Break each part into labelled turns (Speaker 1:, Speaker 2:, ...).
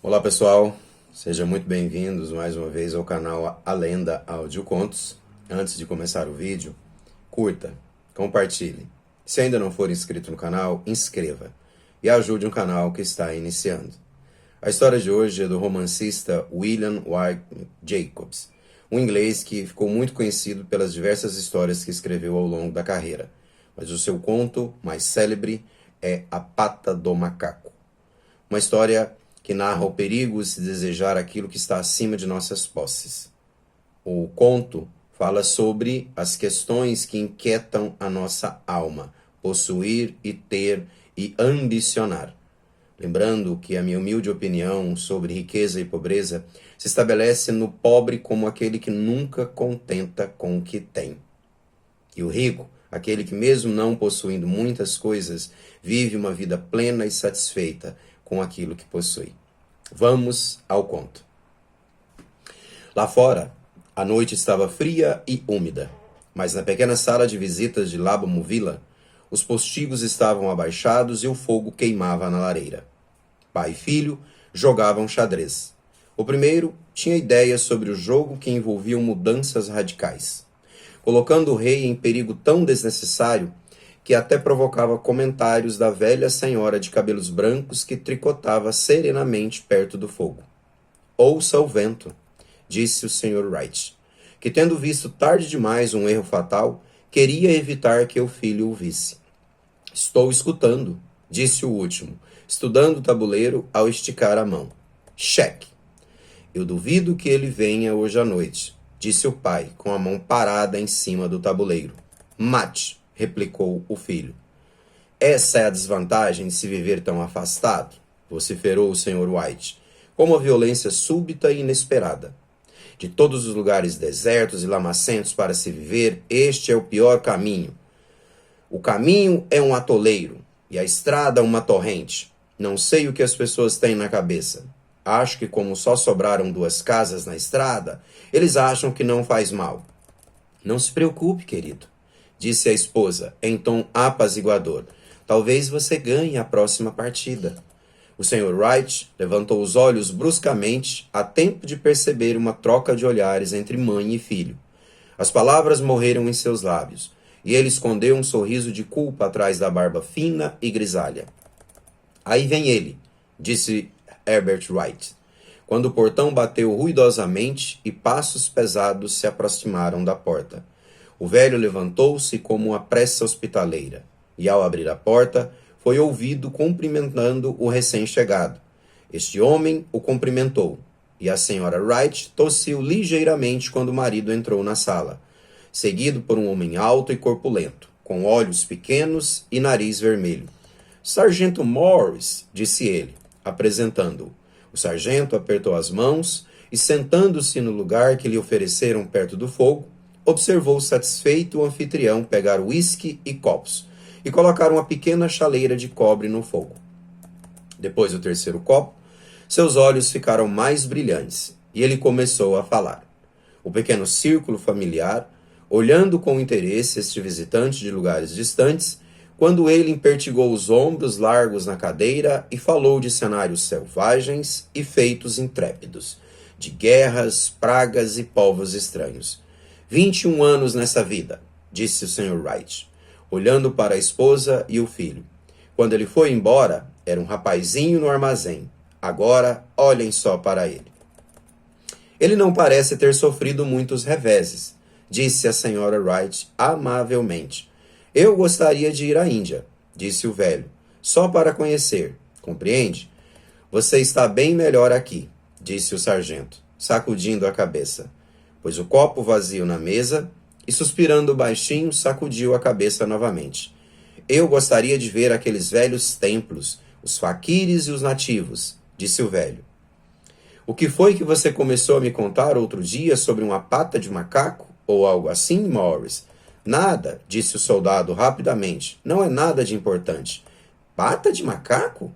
Speaker 1: Olá pessoal, sejam muito bem-vindos mais uma vez ao canal A Lenda Audiocontos. Antes de começar o vídeo, curta, compartilhe. Se ainda não for inscrito no canal, inscreva e ajude um canal que está iniciando. A história de hoje é do romancista William Wyatt Jacobs, um inglês que ficou muito conhecido pelas diversas histórias que escreveu ao longo da carreira, mas o seu conto mais célebre é A Pata do Macaco, uma história que narra o perigo de se desejar aquilo que está acima de nossas posses. O conto fala sobre as questões que inquietam a nossa alma, possuir e ter e ambicionar. Lembrando que a minha humilde opinião sobre riqueza e pobreza se estabelece no pobre como aquele que nunca contenta com o que tem. E o rico, aquele que mesmo não possuindo muitas coisas, vive uma vida plena e satisfeita com aquilo que possui. Vamos ao conto. Lá fora, a noite estava fria e úmida, mas na pequena sala de visitas de Labamo Villa, os postigos estavam abaixados e o fogo queimava na lareira. Pai e filho jogavam xadrez. O primeiro tinha ideias sobre o jogo que envolviam mudanças radicais, colocando o rei em perigo tão desnecessário que até provocava comentários da velha senhora de cabelos brancos que tricotava serenamente perto do fogo. Ouça o vento, disse o Sr. Wright, que tendo visto tarde demais um erro fatal, queria evitar que o filho o visse. Estou escutando, disse o último, estudando o tabuleiro ao esticar a mão. Cheque. Eu duvido que ele venha hoje à noite, disse o pai, com a mão parada em cima do tabuleiro. Mate, replicou o filho. Essa é a desvantagem de se viver tão afastado, vociferou o Sr. White, com uma violência súbita e inesperada. De todos os lugares desertos e lamacentos para se viver, este é o pior caminho. O caminho é um atoleiro e a estrada uma torrente. Não sei o que as pessoas têm na cabeça. Acho que como só sobraram 2 casas na estrada, eles acham que não faz mal. Não se preocupe, querido, disse a esposa, em tom apaziguador. Talvez você ganhe a próxima partida. O Sr. Wright levantou os olhos bruscamente, a tempo de perceber uma troca de olhares entre mãe e filho. As palavras morreram em seus lábios, e ele escondeu um sorriso de culpa atrás da barba fina e grisalha. Aí vem ele, disse Herbert Wright, quando o portão bateu ruidosamente e passos pesados se aproximaram da porta. O velho levantou-se como uma pressa hospitaleira, e ao abrir a porta, foi ouvido cumprimentando o recém-chegado. Este homem o cumprimentou, e a senhora Wright tossiu ligeiramente quando o marido entrou na sala, seguido por um homem alto e corpulento, com olhos pequenos e nariz vermelho. Sargento Morris, disse ele, apresentando-o. O sargento apertou as mãos e, sentando-se no lugar que lhe ofereceram perto do fogo, observou satisfeito o anfitrião pegar uísque e copos e colocar uma pequena chaleira de cobre no fogo. Depois do terceiro copo, seus olhos ficaram mais brilhantes e ele começou a falar. O pequeno círculo familiar, olhando com interesse este visitante de lugares distantes, quando ele empertigou os ombros largos na cadeira e falou de cenários selvagens e feitos intrépidos, de guerras, pragas e povos estranhos. 21 anos nessa vida, disse o Sr. Wright, olhando para a esposa e o filho. Quando ele foi embora, era um rapazinho no armazém. Agora, olhem só para ele. Ele não parece ter sofrido muitos reveses, disse a Sra. Wright amavelmente. Eu gostaria de ir à Índia, disse o velho, só para conhecer, compreende? Você está bem melhor aqui, disse o sargento, sacudindo a cabeça. Pôs o copo vazio na mesa e, suspirando baixinho, sacudiu a cabeça novamente. Eu gostaria de ver aqueles velhos templos, os faquires e os nativos, disse o velho. O que foi que você começou a me contar outro dia sobre uma pata de macaco, ou algo assim, Morris? Nada, disse o soldado rapidamente. Não é nada de importante. Pata de macaco?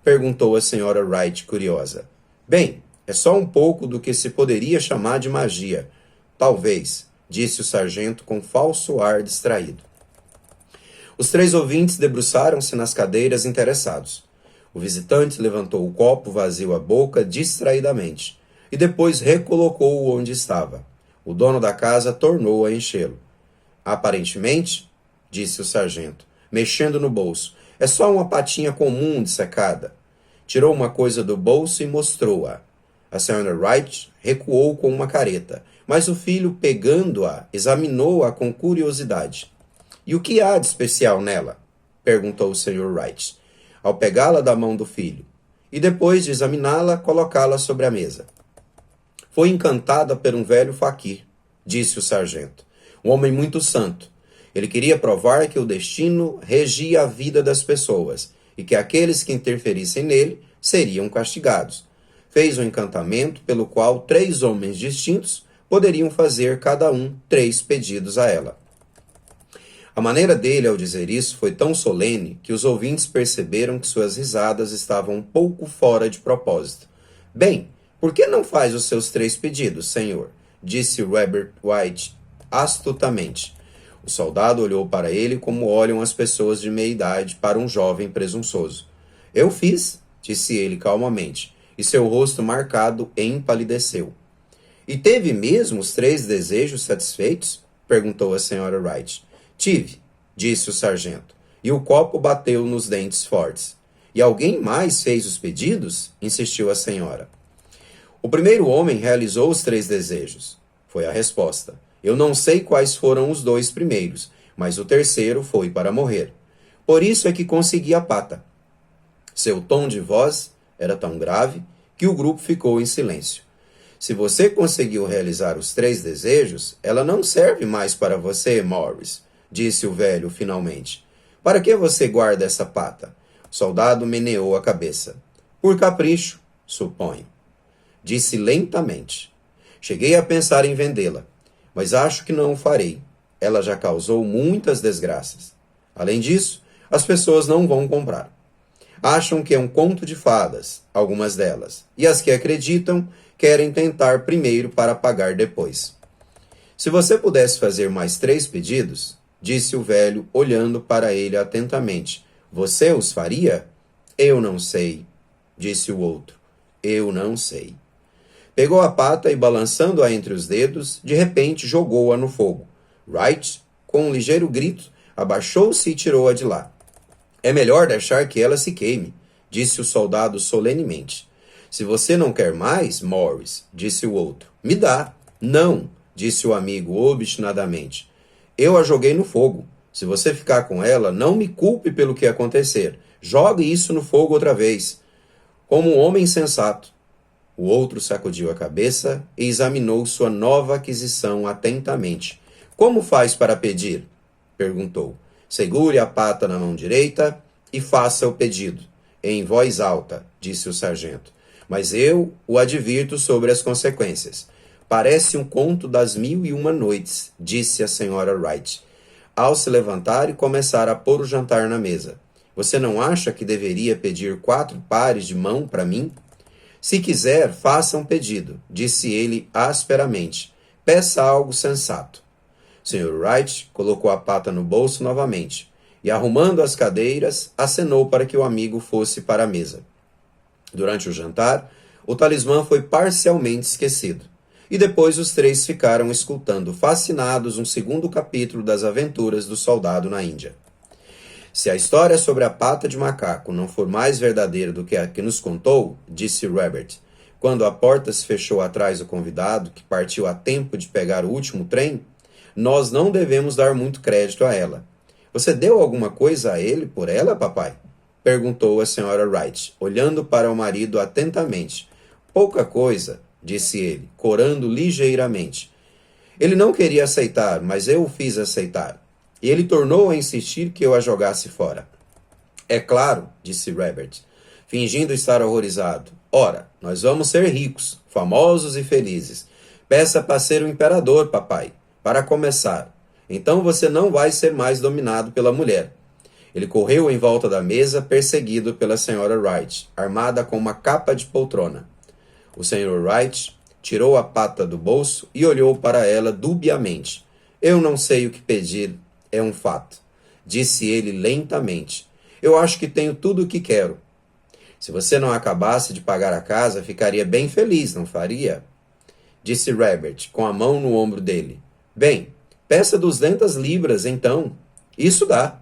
Speaker 1: Perguntou a senhora Wright, curiosa. Bem, é só um pouco do que se poderia chamar de magia. Talvez, disse o sargento com falso ar distraído. Os 3 ouvintes debruçaram-se nas cadeiras interessados. O visitante levantou o copo vazio à boca distraidamente e depois recolocou-o onde estava. O dono da casa tornou a enchê-lo. Aparentemente, disse o sargento, mexendo no bolso, é só uma patinha comum dessecada. Tirou uma coisa do bolso e mostrou-a. A senhora Wright recuou com uma careta, mas o filho, pegando-a, examinou-a com curiosidade. E o que há de especial nela? Perguntou o Sr. Wright, ao pegá-la da mão do filho, e depois de examiná-la, colocá-la sobre a mesa. Foi encantada por um velho faquir, disse o sargento, um homem muito santo. Ele queria provar que o destino regia a vida das pessoas e que aqueles que interferissem nele seriam castigados. Fez um encantamento pelo qual 3 homens distintos poderiam fazer cada um 3 pedidos a ela. A maneira dele ao dizer isso foi tão solene que os ouvintes perceberam que suas risadas estavam um pouco fora de propósito. Bem, por que não faz os seus 3 pedidos, senhor? Disse Robert White astutamente. O soldado olhou para ele como olham as pessoas de meia-idade para um jovem presunçoso. Eu fiz, disse ele calmamente, e seu rosto marcado empalideceu. E teve mesmo os 3 desejos satisfeitos? Perguntou a senhora Wright. Tive, disse o sargento, e o copo bateu nos dentes fortes. E alguém mais fez os pedidos? Insistiu a senhora. O primeiro homem realizou os 3 desejos. Foi a resposta. Eu não sei quais foram os 2 primeiros, mas o terceiro foi para morrer. Por isso é que consegui a pata. Seu tom de voz era tão grave que o grupo ficou em silêncio. Se você conseguiu realizar os 3 desejos, ela não serve mais para você, Morris, disse o velho finalmente. Para que você guarda essa pata? O soldado meneou a cabeça. Por capricho, suponho. Disse lentamente. Cheguei a pensar em vendê-la, mas acho que não o farei. Ela já causou muitas desgraças. Além disso, as pessoas não vão comprar. Acham que é um conto de fadas, algumas delas, e as que acreditam querem tentar primeiro para pagar depois. Se você pudesse fazer mais 3 pedidos, disse o velho, olhando para ele atentamente, você os faria? Eu não sei, disse o outro. Eu não sei. Pegou a pata e, balançando-a entre os dedos, de repente jogou-a no fogo. Wright, com um ligeiro grito, abaixou-se e tirou-a de lá. É melhor deixar que ela se queime, disse o soldado solenemente. Se você não quer mais, Morris, disse o outro, me dá. Não, disse o amigo obstinadamente. Eu a joguei no fogo. Se você ficar com ela, não me culpe pelo que acontecer. Jogue isso no fogo outra vez. Como um homem sensato. O outro sacudiu a cabeça e examinou sua nova aquisição atentamente. Como faz para pedir? Perguntou. Segure a pata na mão direita e faça o pedido. Em voz alta, disse o sargento. Mas eu o advirto sobre as consequências. Parece um conto das 1001 noites, disse a senhora Wright, ao se levantar e começar a pôr o jantar na mesa. Você não acha que deveria pedir 4 pares de mão para mim? Se quiser, faça um pedido, disse ele asperamente. Peça algo sensato. Sr. Wright colocou a pata no bolso novamente e, arrumando as cadeiras, acenou para que o amigo fosse para a mesa. Durante o jantar, o talismã foi parcialmente esquecido, e depois os 3 ficaram escutando fascinados um segundo capítulo das aventuras do soldado na Índia. Se a história sobre a pata de macaco não for mais verdadeira do que a que nos contou, disse Robert, quando a porta se fechou atrás do convidado, que partiu a tempo de pegar o último trem, nós não devemos dar muito crédito a ela. Você deu alguma coisa a ele por ela, papai? Perguntou a senhora Wright, olhando para o marido atentamente. Pouca coisa, disse ele, corando ligeiramente. Ele não queria aceitar, mas eu o fiz aceitar. E ele tornou a insistir que eu a jogasse fora. É claro, disse Robert, fingindo estar horrorizado. Ora, nós vamos ser ricos, famosos e felizes. Peça para ser o imperador, papai, para começar. Então você não vai ser mais dominado pela mulher. Ele correu em volta da mesa, perseguido pela senhora Wright, armada com uma capa de poltrona. O Sr. Wright tirou a pata do bolso e olhou para ela dubiamente. Eu não sei o que pedir, é um fato, disse ele lentamente. Eu acho que tenho tudo o que quero. Se você não acabasse de pagar a casa, ficaria bem feliz, não faria? Disse Herbert, com a mão no ombro dele. Bem, peça 200 libras, então. Isso dá.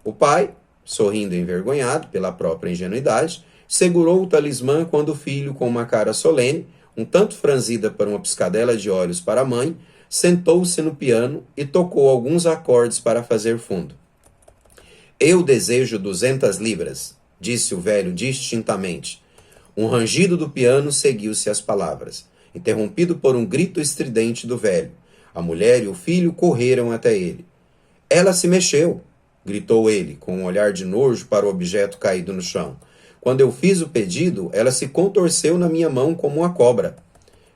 Speaker 1: O pai, sorrindo envergonhado pela própria ingenuidade, segurou o talismã quando o filho, com uma cara solene, um tanto franzida para uma piscadela de olhos para a mãe, sentou-se no piano e tocou alguns acordes para fazer fundo. Eu desejo 200 libras, disse o velho distintamente. Um rangido do piano seguiu-se às palavras, interrompido por um grito estridente do velho. A mulher e o filho correram até ele. Ela se mexeu, gritou ele, com um olhar de nojo para o objeto caído no chão. Quando eu fiz o pedido, ela se contorceu na minha mão como uma cobra.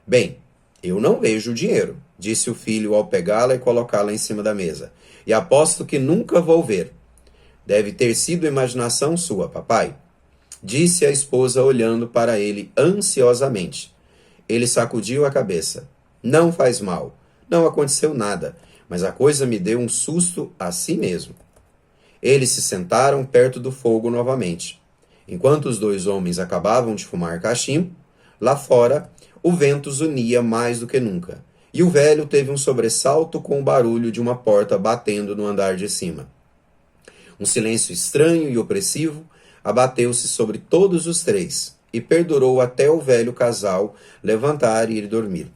Speaker 1: Bem, eu não vejo o dinheiro, disse o filho ao pegá-la e colocá-la em cima da mesa. E aposto que nunca vou ver. Deve ter sido imaginação sua, papai, disse a esposa olhando para ele ansiosamente. Ele sacudiu a cabeça. Não faz mal. Não aconteceu nada, mas a coisa me deu um susto a si mesmo. Eles se sentaram perto do fogo novamente. Enquanto os dois homens acabavam de fumar cachimbo, lá fora, o vento zunia mais do que nunca, e o velho teve um sobressalto com o barulho de uma porta batendo no andar de cima. Um silêncio estranho e opressivo abateu-se sobre todos os três e perdurou até o velho casal levantar e ir dormir.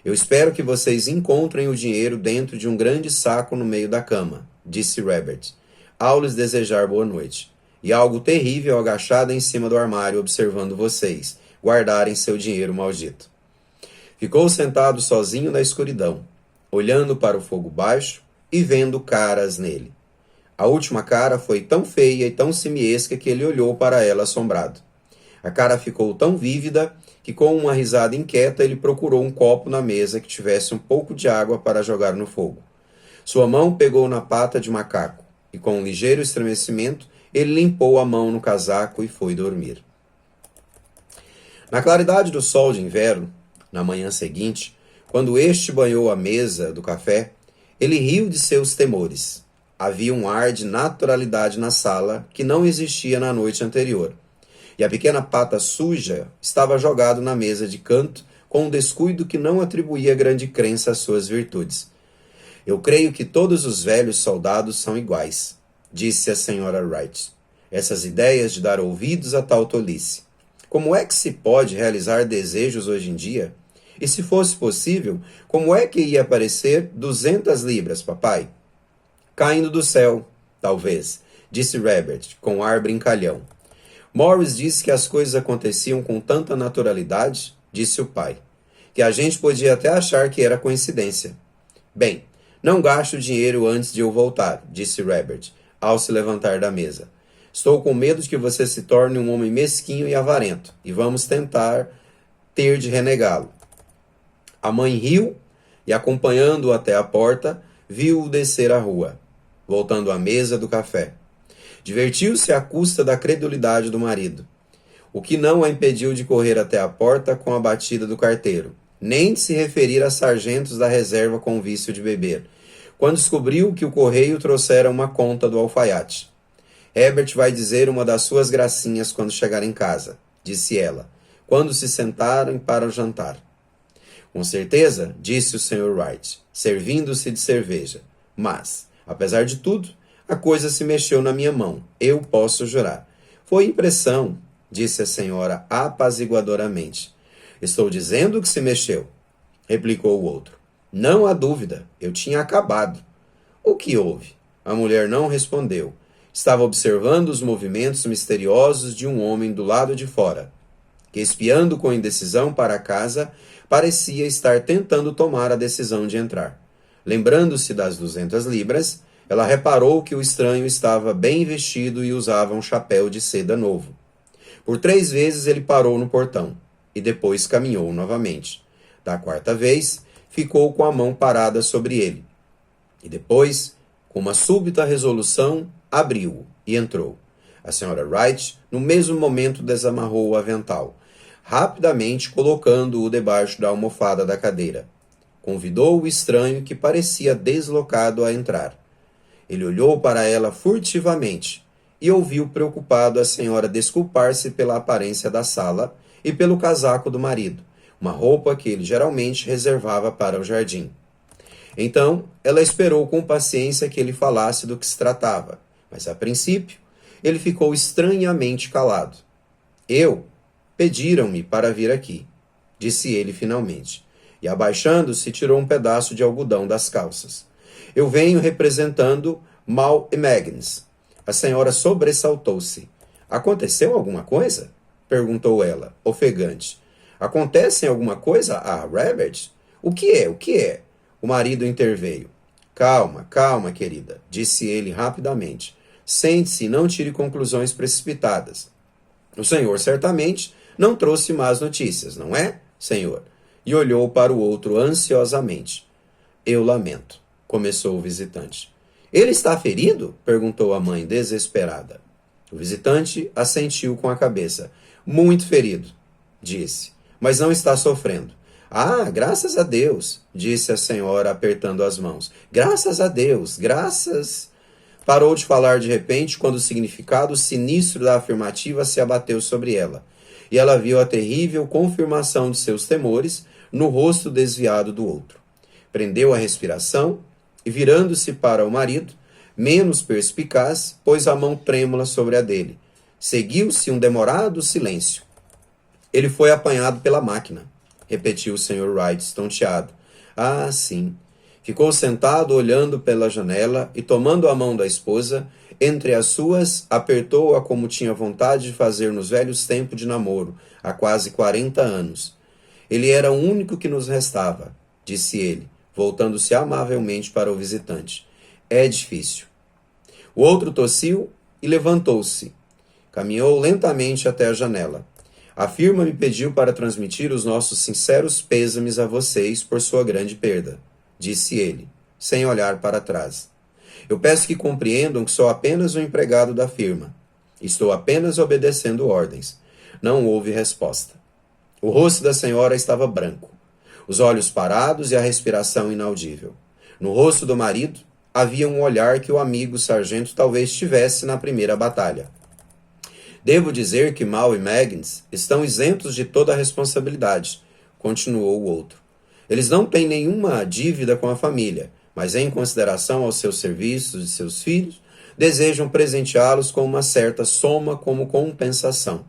Speaker 1: Eu espero que vocês encontrem o dinheiro dentro de um grande saco no meio da cama, disse Herbert, ao lhes desejar boa noite. E algo terrível agachado em cima do armário observando vocês guardarem seu dinheiro maldito. Ficou sentado sozinho na escuridão, olhando para o fogo baixo e vendo caras nele. A última cara foi tão feia e tão simiesca que ele olhou para ela assombrado. A cara ficou tão vívida que, com uma risada inquieta, ele procurou um copo na mesa que tivesse um pouco de água para jogar no fogo. Sua mão pegou na pata de macaco e, com um ligeiro estremecimento, ele limpou a mão no casaco e foi dormir. Na claridade do sol de inverno, na manhã seguinte, quando este banhou a mesa do café, ele riu de seus temores. Havia um ar de naturalidade na sala que não existia na noite anterior, e a pequena pata suja estava jogada na mesa de canto com um descuido que não atribuía grande crença às suas virtudes. Eu creio que todos os velhos soldados são iguais, disse a senhora Wright. Essas ideias de dar ouvidos a tal tolice. Como é que se pode realizar desejos hoje em dia? E se fosse possível, como é que ia aparecer 200 libras, papai? Caindo do céu, talvez, disse Herbert, com ar brincalhão. Morris disse que as coisas aconteciam com tanta naturalidade, disse o pai, que a gente podia até achar que era coincidência. Bem, não gaste o dinheiro antes de eu voltar, disse Herbert, ao se levantar da mesa. Estou com medo de que você se torne um homem mesquinho e avarento, e vamos tentar ter de renegá-lo. A mãe riu e, acompanhando-o até a porta, viu-o descer a rua, voltando à mesa do café. Divertiu-se à custa da credulidade do marido, o que não a impediu de correr até a porta com a batida do carteiro, nem de se referir a sargentos da reserva com vício de beber, quando descobriu que o correio trouxera uma conta do alfaiate. Herbert vai dizer uma das suas gracinhas quando chegar em casa, disse ela, quando se sentaram para o jantar. Com certeza, disse o Sr. Wright, servindo-se de cerveja. Mas, apesar de tudo, a coisa se mexeu na minha mão, eu posso jurar. Foi impressão, disse a senhora apaziguadoramente. Estou dizendo que se mexeu, replicou o outro. Não há dúvida, eu tinha acabado. O que houve? A mulher não respondeu. Estava observando os movimentos misteriosos de um homem do lado de fora, que, espiando com indecisão para a casa, parecia estar tentando tomar a decisão de entrar. Lembrando-se das 200 libras, ela reparou que o estranho estava bem vestido e usava um chapéu de seda novo. Por 3 vezes ele parou no portão, e depois caminhou novamente. Da 4ª vez, ficou com a mão parada sobre ele. E depois, com uma súbita resolução, abriu-o e entrou. A senhora Wright, no mesmo momento, desamarrou o avental, rapidamente colocando-o debaixo da almofada da cadeira. Convidou o estranho, que parecia deslocado, a entrar. Ele olhou para ela furtivamente e ouviu preocupado a senhora desculpar-se pela aparência da sala e pelo casaco do marido, uma roupa que ele geralmente reservava para o jardim. Então, ela esperou com paciência que ele falasse do que se tratava, mas a princípio, ele ficou estranhamente calado. Pediram-me para vir aqui, disse ele finalmente, e abaixando-se tirou um pedaço de algodão das calças. Eu venho representando Mal e Magnus. A senhora sobressaltou-se. Aconteceu alguma coisa? Perguntou ela, ofegante. Acontece alguma coisa a Rabbit? O que é? O que é? O marido interveio. Calma, calma, querida, disse ele rapidamente. Sente-se e não tire conclusões precipitadas. O senhor certamente não trouxe más notícias, não é, senhor? E olhou para o outro ansiosamente. Eu lamento, começou o visitante. Ele está ferido? Perguntou a mãe, desesperada. O visitante assentiu com a cabeça. Muito ferido, disse, mas não está sofrendo. Ah, graças a Deus, disse a senhora apertando as mãos. Graças a Deus, graças... Parou de falar de repente quando o significado sinistro da afirmativa se abateu sobre ela, e ela viu a terrível confirmação de seus temores no rosto desviado do outro. Prendeu a respiração e, virando-se para o marido, menos perspicaz, pôs a mão trêmula sobre a dele. Seguiu-se um demorado silêncio. Ele foi apanhado pela máquina, repetiu o Sr. Wright, estonteado. Ah, sim. Ficou sentado olhando pela janela e, tomando a mão da esposa, entre as suas, apertou-a como tinha vontade de fazer nos velhos tempos de namoro, há quase 40 anos. Ele era o único que nos restava, disse ele, voltando-se amavelmente para o visitante. É difícil. O outro tossiu e levantou-se. Caminhou lentamente até a janela. A firma me pediu para transmitir os nossos sinceros pêsames a vocês por sua grande perda, disse ele, sem olhar para trás. Eu peço que compreendam que sou apenas um empregado da firma. Estou apenas obedecendo ordens. Não houve resposta. O rosto da senhora estava branco, os olhos parados e a respiração inaudível. No rosto do marido havia um olhar que o amigo sargento talvez tivesse na primeira batalha. Devo dizer que Mal e Magnus estão isentos de toda a responsabilidade, continuou o outro. Eles não têm nenhuma dívida com a família, mas em consideração aos seus serviços e seus filhos, desejam presenteá-los com uma certa soma como compensação.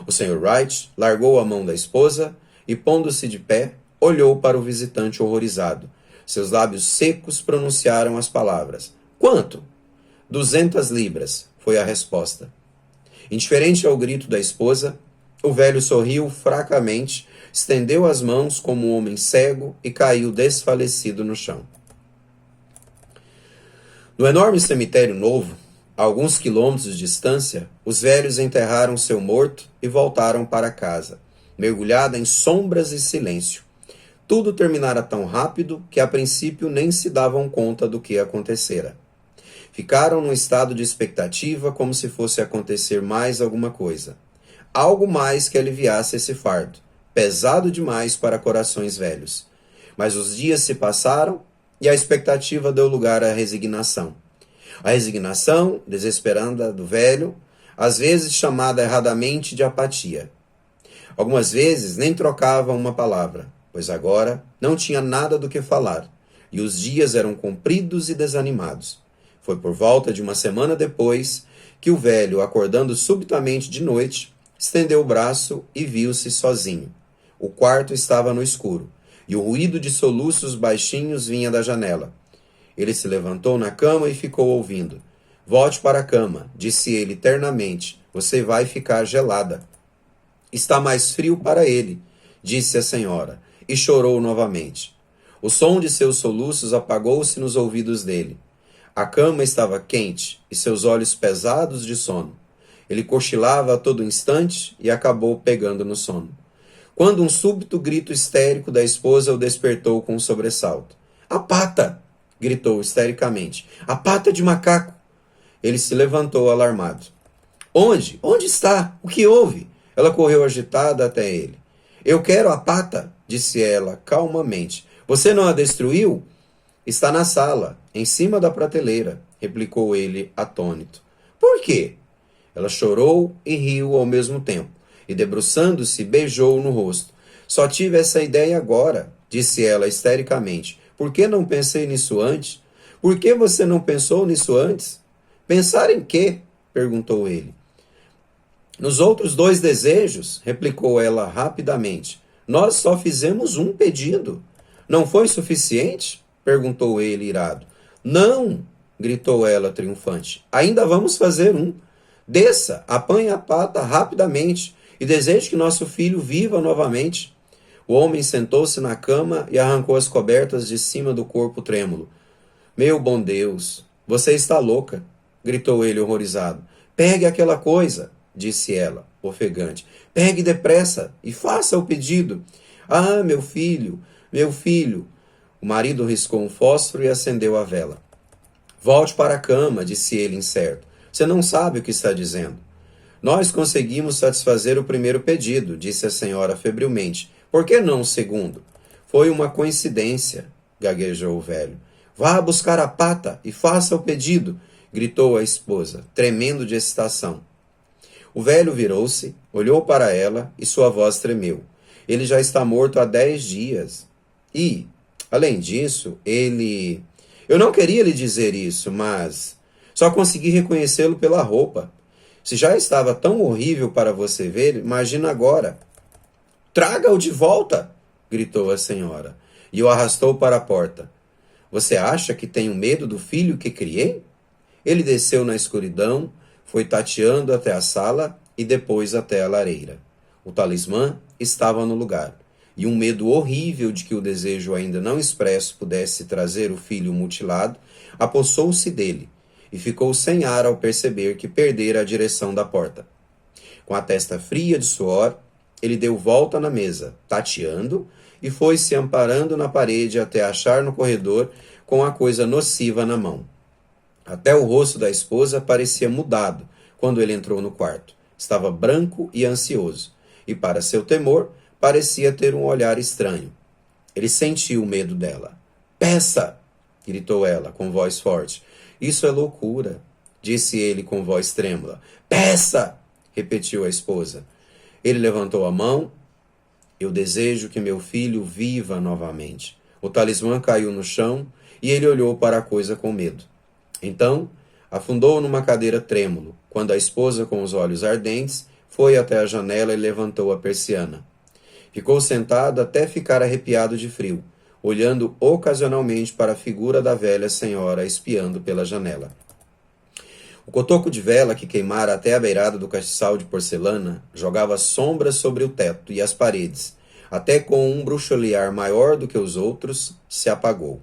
Speaker 1: O Sr. Wright largou a mão da esposa e, pondo-se de pé, olhou para o visitante horrorizado. Seus lábios secos pronunciaram as palavras. Quanto? 200 libras, foi a resposta. Indiferente ao grito da esposa, o velho sorriu fracamente, estendeu as mãos como um homem cego e caiu desfalecido no chão. No enorme cemitério novo, a alguns quilômetros de distância, os velhos enterraram seu morto e voltaram para casa, mergulhada em sombras e silêncio. Tudo terminara tão rápido que a princípio nem se davam conta do que acontecera. Ficaram num estado de expectativa como se fosse acontecer mais alguma coisa. Algo mais que aliviasse esse fardo, pesado demais para corações velhos. Mas os dias se passaram e a expectativa deu lugar à resignação. A resignação, desesperada do velho, às vezes chamada erradamente de apatia. Algumas vezes nem trocava uma palavra, pois agora não tinha nada do que falar, e os dias eram compridos e desanimados. Foi por volta de uma semana depois que o velho, acordando subitamente de noite, estendeu o braço e viu-se sozinho. O quarto estava no escuro, e o ruído de soluços baixinhos vinha da janela. Ele se levantou na cama e ficou ouvindo. Volte para a cama, disse ele ternamente. Você vai ficar gelada. Está mais frio para ele, disse a senhora, e chorou novamente. O som de seus soluços apagou-se nos ouvidos dele. A cama estava quente e seus olhos pesados de sono. Ele cochilava a todo instante e acabou pegando no sono. Quando um súbito grito histérico da esposa o despertou com um sobressalto. A pata! Gritou histericamente. A pata de macaco! Ele se levantou alarmado. Onde? Onde está? O que houve? Ela correu agitada até ele. Eu quero a pata, disse ela calmamente. Você não a destruiu? Está na sala, em cima da prateleira, replicou ele atônito. Por quê? Ela chorou e riu ao mesmo tempo, e debruçando-se, beijou-o no rosto. Só tive essa ideia agora, disse ela histericamente. Por que não pensei nisso antes? Por que você não pensou nisso antes? Pensar em quê? Perguntou ele. Nos outros 2 desejos, replicou ela rapidamente. Nós só fizemos um pedido. Não foi suficiente? Perguntou ele irado. Não, gritou ela triunfante. Ainda vamos fazer um. Desça, apanhe a pata rapidamente e deseje que nosso filho viva novamente. O homem sentou-se na cama e arrancou as cobertas de cima do corpo trêmulo. Meu bom Deus, você está louca, gritou ele horrorizado. Pegue aquela coisa, disse ela, ofegante. Pegue depressa e faça o pedido. Ah, meu filho, meu filho. O marido riscou um fósforo e acendeu a vela. Volte para a cama, disse ele incerto. Você não sabe o que está dizendo. Nós conseguimos satisfazer o primeiro pedido, disse a senhora febrilmente. Por que não o segundo? Foi uma coincidência, gaguejou o velho. Vá buscar a pata e faça o pedido, gritou a esposa, tremendo de excitação. O velho virou-se, olhou para ela e sua voz tremeu. Ele já está morto há 10 dias. E, além disso, ele... Eu não queria lhe dizer isso, mas... Só consegui reconhecê-lo pela roupa. Se já estava tão horrível para você ver, imagina agora. Traga-o de volta, gritou a senhora, e o arrastou para a porta. Você acha que tenho medo do filho que criei? Ele desceu na escuridão, foi tateando até a sala e depois até a lareira. O talismã estava no lugar, e um medo horrível de que o desejo ainda não expresso pudesse trazer o filho mutilado apossou-se dele, e ficou sem ar ao perceber que perdera a direção da porta. Com a testa fria de suor, ele deu volta na mesa, tateando, e foi se amparando na parede até achar no corredor com a coisa nociva na mão. Até o rosto da esposa parecia mudado quando ele entrou no quarto. Estava branco e ansioso, e para seu temor, parecia ter um olhar estranho. Ele sentiu o medo dela. Peça! Gritou ela, com voz forte. Isso é loucura, disse ele com voz trêmula. Peça! Repetiu a esposa. Ele levantou a mão. Eu desejo que meu filho viva novamente. O talismã caiu no chão e ele olhou para a coisa com medo. Então, afundou numa cadeira trêmulo, quando a esposa, com os olhos ardentes, foi até a janela e levantou a persiana. Ficou sentado até ficar arrepiado de frio, olhando ocasionalmente para a figura da velha senhora espiando pela janela. O cotoco de vela que queimara até a beirada do castiçal de porcelana jogava sombras sobre o teto e as paredes, até com um bruxulear maior do que os outros, se apagou.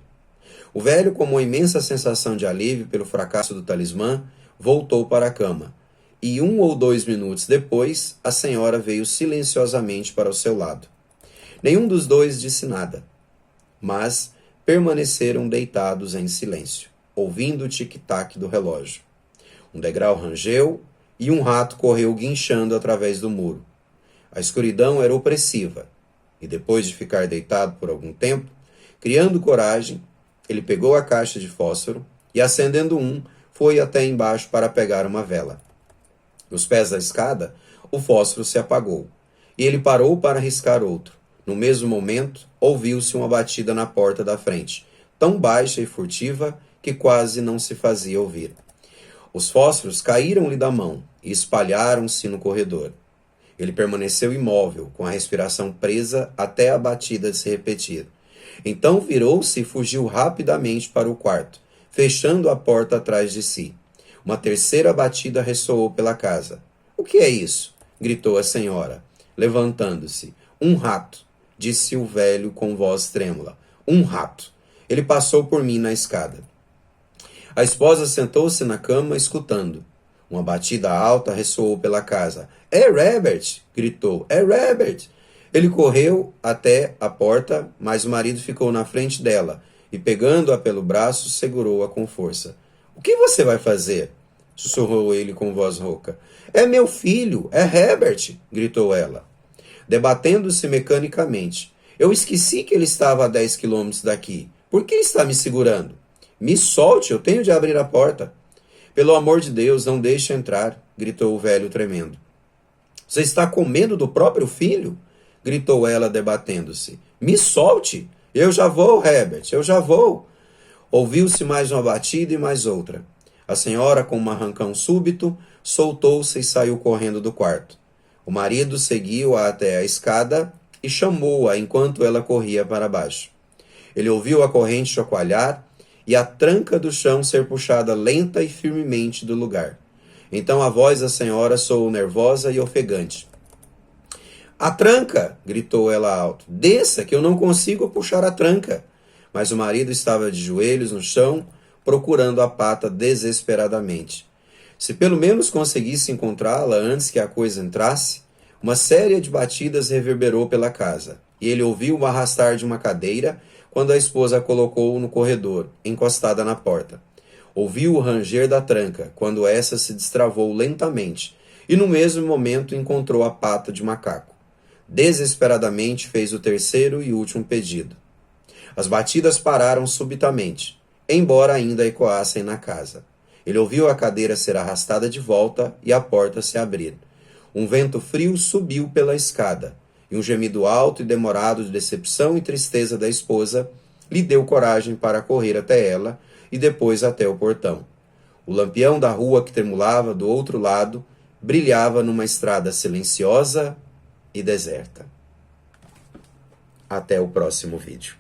Speaker 1: O velho, com uma imensa sensação de alívio pelo fracasso do talismã, voltou para a cama, e 1 ou 2 minutos depois, a senhora veio silenciosamente para o seu lado. Nenhum dos dois disse nada, mas permaneceram deitados em silêncio, ouvindo o tic-tac do relógio. Um degrau rangeu e um rato correu guinchando através do muro. A escuridão era opressiva, e depois de ficar deitado por algum tempo, criando coragem, ele pegou a caixa de fósforo e, acendendo um, foi até embaixo para pegar uma vela. Nos pés da escada, o fósforo se apagou, e ele parou para riscar outro. No mesmo momento, ouviu-se uma batida na porta da frente, tão baixa e furtiva que quase não se fazia ouvir. Os fósforos caíram-lhe da mão e espalharam-se no corredor. Ele permaneceu imóvel, com a respiração presa até a batida se repetir. Então virou-se e fugiu rapidamente para o quarto, fechando a porta atrás de si. Uma terceira batida ressoou pela casa. — O que é isso? — gritou a senhora, levantando-se. — Um rato, disse o velho com voz trêmula. — Um rato. Ele passou por mim na escada. A esposa sentou-se na cama, escutando. Uma batida alta ressoou pela casa. — É Herbert! — gritou. — É Herbert! Ele correu até a porta, mas o marido ficou na frente dela e, pegando-a pelo braço, segurou-a com força. — O que você vai fazer? — sussurrou ele com voz rouca. — É meu filho! É Herbert! — gritou ela, debatendo-se mecanicamente. — Eu esqueci que ele estava a 10 quilômetros daqui. Por que está me segurando? — Me solte, eu tenho de abrir a porta. Pelo amor de Deus, não deixe entrar, gritou o velho tremendo. Você está com medo do próprio filho? Gritou ela, debatendo-se. Me solte! Eu já vou, Herbert, eu já vou! Ouviu-se mais uma batida e mais outra. A senhora, com um arrancão súbito, soltou-se e saiu correndo do quarto. O marido seguiu-a até a escada e chamou-a enquanto ela corria para baixo. Ele ouviu a corrente chacoalhar e a tranca do chão ser puxada lenta e firmemente do lugar. Então a voz da senhora soou nervosa e ofegante. A tranca! Gritou ela alto. Desça, que eu não consigo puxar a tranca. Mas o marido estava de joelhos no chão, procurando a pata desesperadamente. Se pelo menos conseguisse encontrá-la antes que a coisa entrasse, uma série de batidas reverberou pela casa, e ele ouviu o arrastar de uma cadeira quando a esposa a colocou no corredor, encostada na porta. Ouviu o ranger da tranca, quando essa se destravou lentamente, e no mesmo momento encontrou a pata de macaco. Desesperadamente fez o terceiro e último pedido. As batidas pararam subitamente, embora ainda ecoassem na casa. Ele ouviu a cadeira ser arrastada de volta e a porta se abrir. Um vento frio subiu pela escada, e um gemido alto e demorado de decepção e tristeza da esposa lhe deu coragem para correr até ela e depois até o portão. O lampião da rua que tremulava do outro lado brilhava numa estrada silenciosa e deserta. Até o próximo vídeo.